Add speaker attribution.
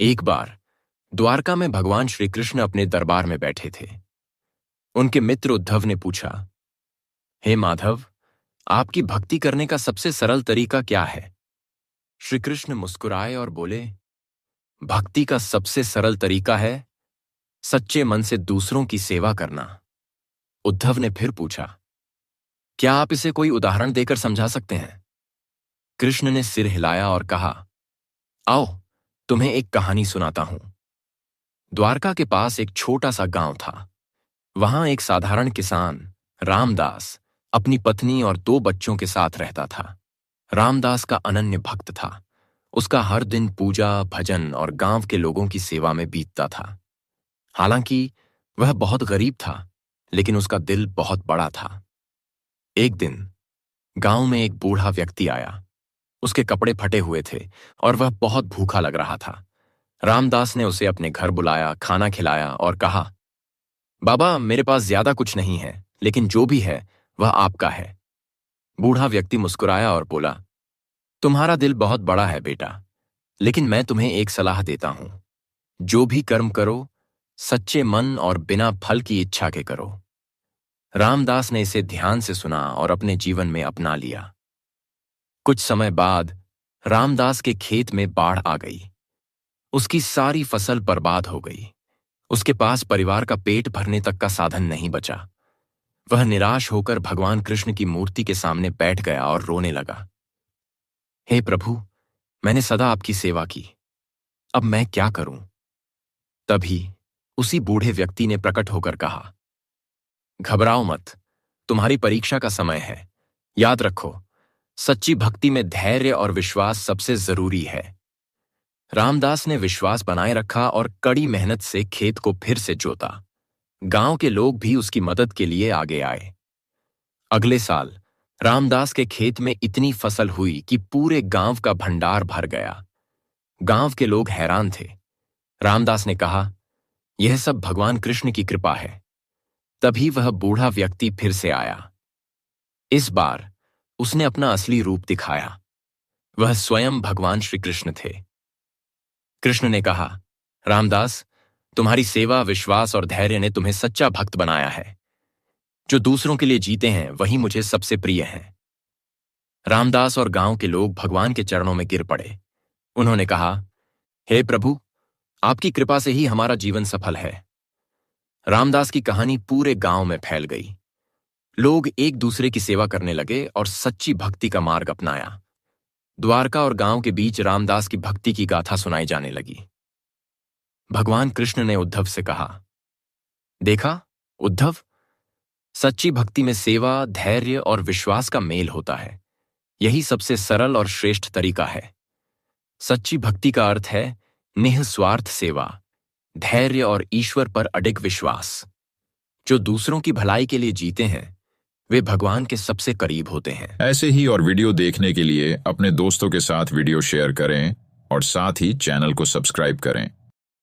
Speaker 1: एक बार द्वारका में भगवान श्री कृष्ण अपने दरबार में बैठे थे। उनके मित्र उद्धव ने पूछा, हे माधव, आपकी भक्ति करने का सबसे सरल तरीका क्या है? श्री कृष्ण मुस्कुराए और बोले, भक्ति का सबसे सरल तरीका है सच्चे मन से दूसरों की सेवा करना। उद्धव ने फिर पूछा, क्या आप इसे कोई उदाहरण देकर समझा सकते हैं? कृष्ण ने सिर हिलाया और कहा, आओ तुम्हें एक कहानी सुनाता हूं। द्वारका के पास एक छोटा सा गांव था। वहां एक साधारण किसान रामदास अपनी पत्नी और 2 बच्चों के साथ रहता था। रामदास का अनन्य भक्त था। उसका हर दिन पूजा, भजन और गांव के लोगों की सेवा में बीतता था। हालांकि वह बहुत गरीब था, लेकिन उसका दिल बहुत बड़ा था। एक दिन गांव में एक बूढ़ा व्यक्ति आया। उसके कपड़े फटे हुए थे और वह बहुत भूखा लग रहा था। रामदास ने उसे अपने घर बुलाया, खाना खिलाया और कहा, बाबा, मेरे पास ज्यादा कुछ नहीं है, लेकिन जो भी है वह आपका है। बूढ़ा व्यक्ति मुस्कुराया और बोला, तुम्हारा दिल बहुत बड़ा है बेटा, लेकिन मैं तुम्हें एक सलाह देता हूं। जो भी कर्म करो, सच्चे मन और बिना फल की इच्छा के करो। रामदास ने इसे ध्यान से सुना और अपने जीवन में अपना लिया। कुछ समय बाद रामदास के खेत में बाढ़ आ गई। उसकी सारी फसल बर्बाद हो गई। उसके पास परिवार का पेट भरने तक का साधन नहीं बचा। वह निराश होकर भगवान कृष्ण की मूर्ति के सामने बैठ गया और रोने लगा। हे प्रभु, मैंने सदा आपकी सेवा की, अब मैं क्या करूं? तभी उसी बूढ़े व्यक्ति ने प्रकट होकर कहा, घबराओ मत, तुम्हारी परीक्षा का समय है। याद रखो, सच्ची भक्ति में धैर्य और विश्वास सबसे जरूरी है। रामदास ने विश्वास बनाए रखा और कड़ी मेहनत से खेत को फिर से जोता। गांव के लोग भी उसकी मदद के लिए आगे आए। अगले साल रामदास के खेत में इतनी फसल हुई कि पूरे गांव का भंडार भर गया। गांव के लोग हैरान थे। रामदास ने कहा, यह सब भगवान कृष्ण की कृपा है। तभी वह बूढ़ा व्यक्ति फिर से आया। इस बार उसने अपना असली रूप दिखाया। वह स्वयं भगवान श्री कृष्ण थे। कृष्ण ने कहा, रामदास, तुम्हारी सेवा, विश्वास और धैर्य ने तुम्हें सच्चा भक्त बनाया है। जो दूसरों के लिए जीते हैं वही मुझे सबसे प्रिय हैं। रामदास और गांव के लोग भगवान के चरणों में गिर पड़े। उन्होंने कहा, हे प्रभु, आपकी कृपा से ही हमारा जीवन सफल है। रामदास की कहानी पूरे गांव में फैल गई। लोग एक दूसरे की सेवा करने लगे और सच्ची भक्ति का मार्ग अपनाया। द्वारका और गांव के बीच रामदास की भक्ति की गाथा सुनाई जाने लगी। भगवान कृष्ण ने उद्धव से कहा, देखा उद्धव, सच्ची भक्ति में सेवा, धैर्य और विश्वास का मेल होता है। यही सबसे सरल और श्रेष्ठ तरीका है। सच्ची भक्ति का अर्थ है निःस्वार्थ सेवा, धैर्य और ईश्वर पर अडिग विश्वास। जो दूसरों की भलाई के लिए जीते हैं वे भगवान के सबसे करीब होते हैं।
Speaker 2: ऐसे ही और वीडियो देखने के लिए अपने दोस्तों के साथ वीडियो शेयर करें और साथ ही चैनल को सब्सक्राइब करें।